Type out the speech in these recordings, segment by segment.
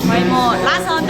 One more. Last one.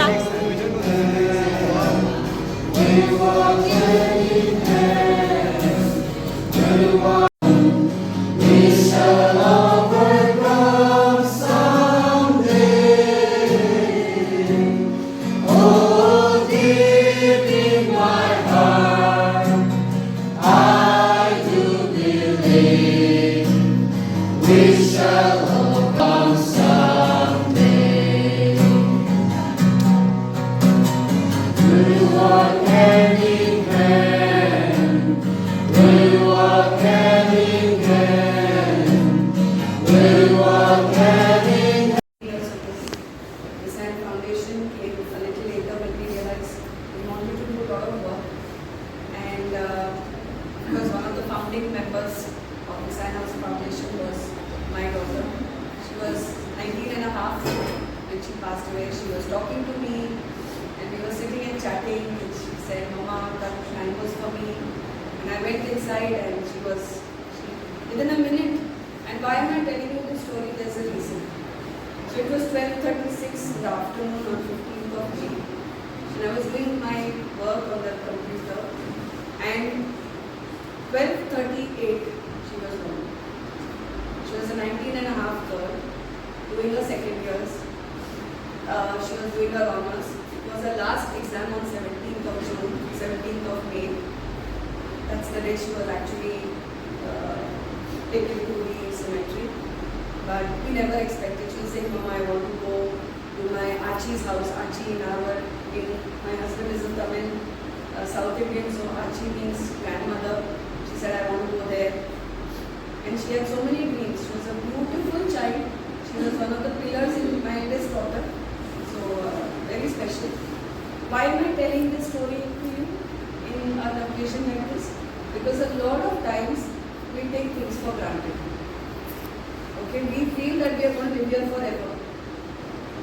Visan Foundation came a little later when we realized we wanted to do a lot of work, and because one of the founding members of Visan House Foundation was my daughter. She was 19 and a half when she passed away. She was talking to me and we were sitting and chatting, and she said, "Mama, that time was for me." And I went inside and within a minute. And why am I telling you this story? There's a reason. So it was 12:36 in the afternoon on 15th of May. And I was doing my work on the computer, and 12:38 she was home. She was a 19 and a half girl doing her second years. She was doing her honors. It was her last exam on 17th of June, 17th of May. That's the day she was actually taken to the cemetery. But we never expected. She was saying, "Mama, I want to go to my Archie's house." Archie my husband is a Tamil South Indian, so Archie means grandmother. She said, "I want to go there." And she had so many dreams. She was a beautiful child. She was one of the pillars in my eldest daughter. So very special. Why am I telling this story to you in an occasion like this? Because a lot of times we take things for granted. Okay, we feel that we are going to live here forever.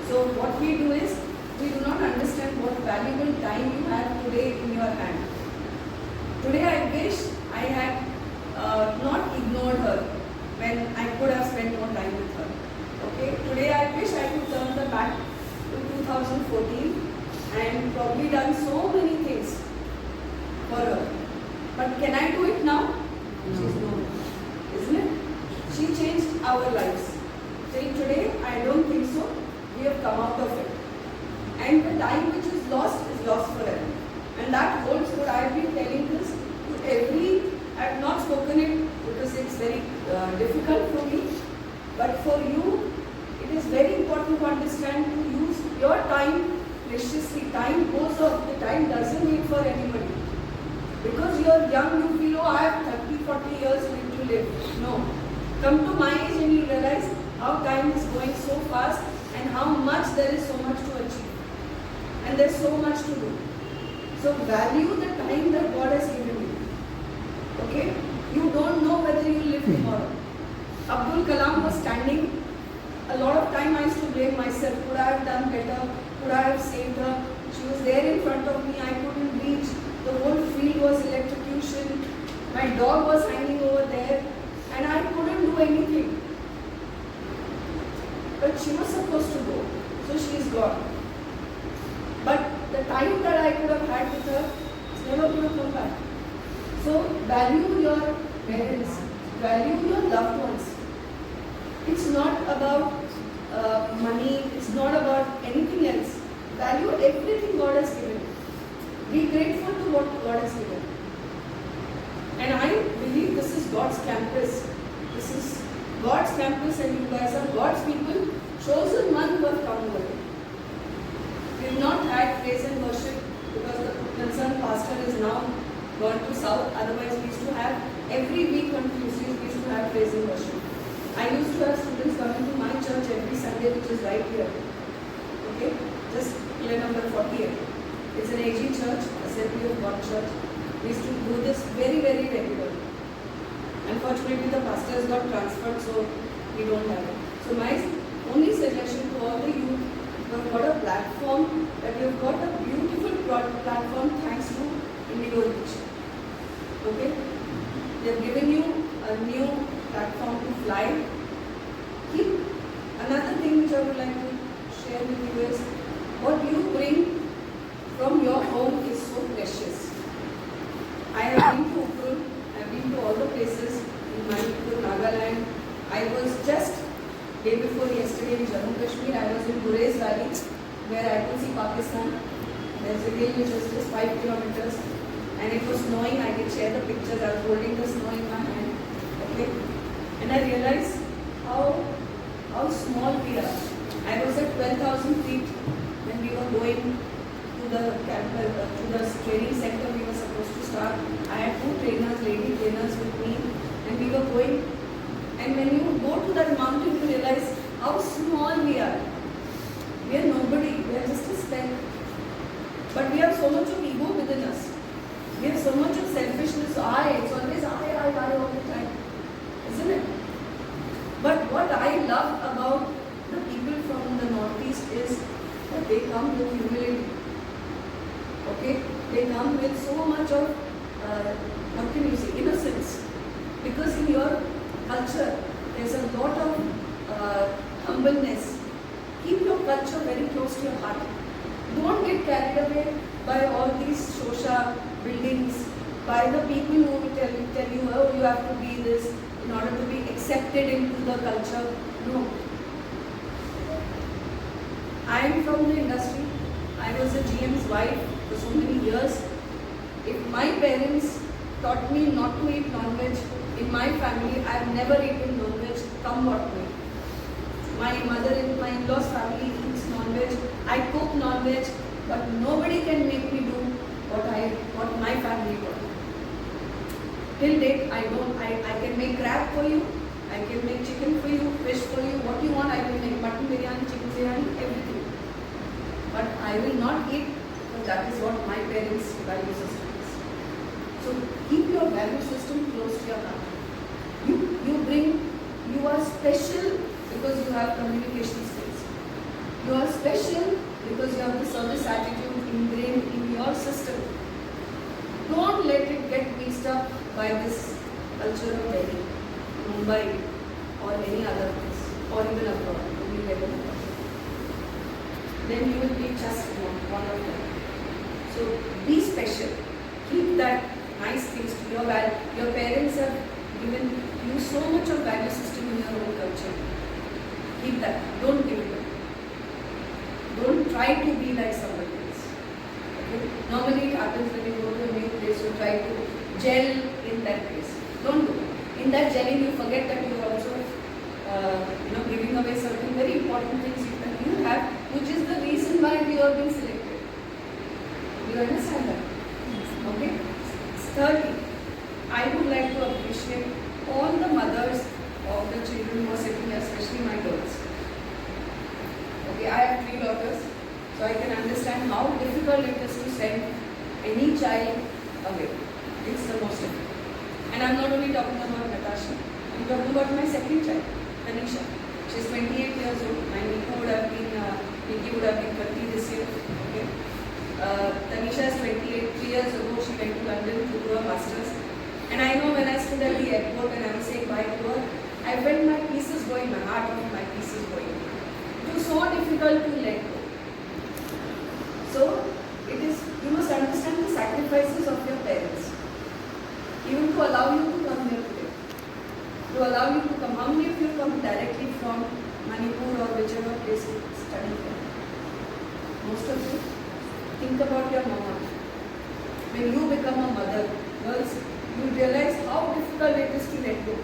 So what we do is, we do not understand what valuable time you have today in your hand. Today I wish I had not ignored her when I could have spent more time with her. Okay, today I wish I could turn the back to 2014 and probably done so many things for her. But can I do it now? She's no. Isn't it? She changed our lives. Till today, I don't think so. We have come out of it. And the time which is lost forever. And that holds good. I have been telling this to I have not spoken it because it's very difficult for me. But for you, it is very important to understand to use your time preciously. Time goes off. The time doesn't wait for anybody. Because you are young, you feel, "Oh, I have 30, 40 years left to live." No. Come to my age and you realize how time is going so fast and how much there is so much to achieve. And there's so much to do. So value the time that God has given you. Okay? You don't know whether you will live tomorrow. Abdul Kalam was standing. A lot of time I used to blame myself. Could I have done better? Could I have saved her? She was there in front of me. I couldn't reach. The whole field was electrocution. My dog was hanging over there. And I couldn't do anything. But she was supposed to go. So she is gone. But the time that I could have had with her is never going to come back. So value your parents. Value your loved ones. It's not about money. It's not about anything else. Value everything God has given you. Be grateful to what God has given. And I believe this is God's campus. This is God's campus and you guys are God's people, chosen one who have come over here. We have not had praise and worship because the concerned pastor is now gone to South. Otherwise we used to have, every week on Tuesdays we used to have praise and worship. I used to have students coming to my church every Sunday, which is right here. Okay? Just pillar number 48. It's an AG church, Assembly of God church. We used to do this very, very regularly. Unfortunately, the pastor has got transferred, so we don't have it. So my only You have got a platform, that you have got a beautiful platform thanks to Indigo Beach. Okay? They have given you a new platform to fly. Keep another thing which I would like to share with you is what you bring from your home is so precious. I have been to Ukrul, I have been to all the places in Manipur, Nagaland. I was just day before yesterday in Jammu Kashmir. I was in Gurez Valley where I could see Pakistan. There's a hill which is just 5 kilometers and it was snowing. I can share the pictures. I was holding the snow in my hand. Okay, and I realized how small we are. I was at 12,000 feet when we were going to the training center. We were supposed to start. I had 2 trainers, lady trainers with me, and we were going. And when you go to that mountain, you realize how small we are. We are nobody. We are just a speck. But we have so much of ego within us. We have so much of selfishness. It's always I all the time. Isn't it? But what I love about the people from the Northeast is that they come with humility. Okay? They come with so much of, what can you say, innocence. Because in your culture, there's a lot of humbleness. Keep your culture very close to your heart. Don't get carried away by all these shosha buildings, by the people who will tell you, oh, you have to be this in order to be accepted into the culture. No. I am from the industry. I was a GM's wife for so many years. If my parents taught me not to eat non-veg, in my family, I have never eaten non-veg, come what may. My mother in my in-laws family eats non-veg. I cook non-veg, but nobody can make me do what my family does. Till date, I can make crab for you, I can make chicken for you, fish for you, what you want I will make, mutton biryani, chicken biryani, everything. But I will not eat, because that is what my parents' value system is. So keep your value system close to your heart. You are special because you have communication skills. You are special because you have the service attitude ingrained in your system. Don't let it get mixed up by this culture of Delhi, Mumbai, or any other place, or even abroad. Then you will be just one of them. So be special. Keep that nice things to your value. Your parents have given you so much of value system in your own culture. Keep that. Don't give it up. Don't try to be like somebody else. Okay? Normally it happens when you go to a new place, you try to gel in that place. Don't do it. In that gelling, you forget that you are also giving away certain very important things that you have, which is the reason why you are being selected. You understand that? Okay? Thirdly, I would like to appreciate all the mothers of the children who are sitting here, especially my girls. Okay, I have 3 daughters, so I can understand how difficult it is to send any child away. It's the most difficult. And I'm not only talking about Natasha, I'm talking about my second child, Tanisha. She's 28 years old. My Nikki would have been 30 this year. Okay. Tanisha is 28. 3 years ago, she went to London to do her master's. And I know when I stood at the airport and I was saying bye to her, I felt my pieces going, my heart of my pieces going. It was so difficult to let go. So, you must understand the sacrifices of your parents. Even to allow you to come here today. To allow you to come. How many of you come directly from Manipur or whichever place you study from? Most of you. Think about your mama. When you become a mother, girls, you realize how difficult it is to let go.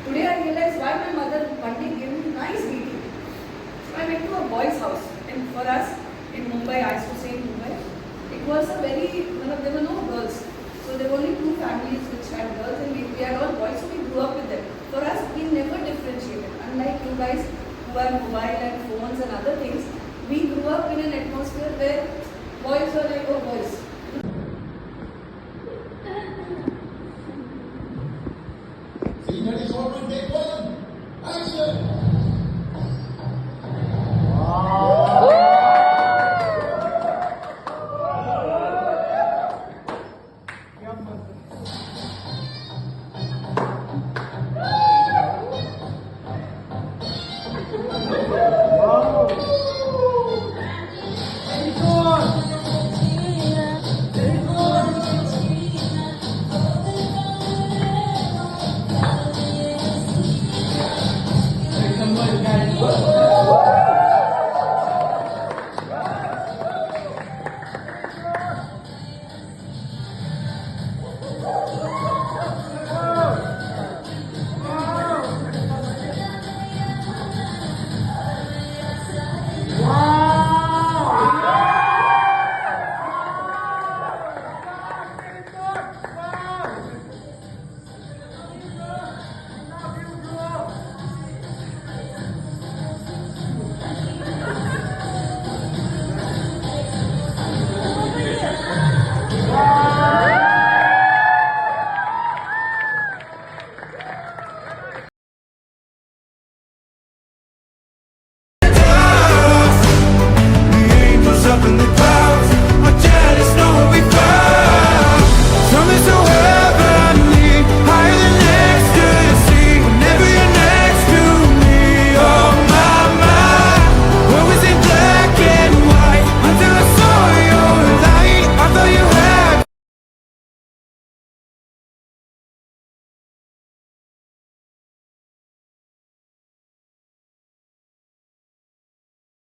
Today I realize why my mother one day gave me a nice meeting. So I went to a boys' house, and for us in Mumbai, I used to say in Mumbai, it was a there were no girls. So there were only 2 families which had girls, and we had all boys, so we grew up with them. For us, we never differentiated. Unlike you guys who have mobile and phones and other things, we grew up in an atmosphere where boys were like, oh, boys. Take one. Action. Wow. Thank you.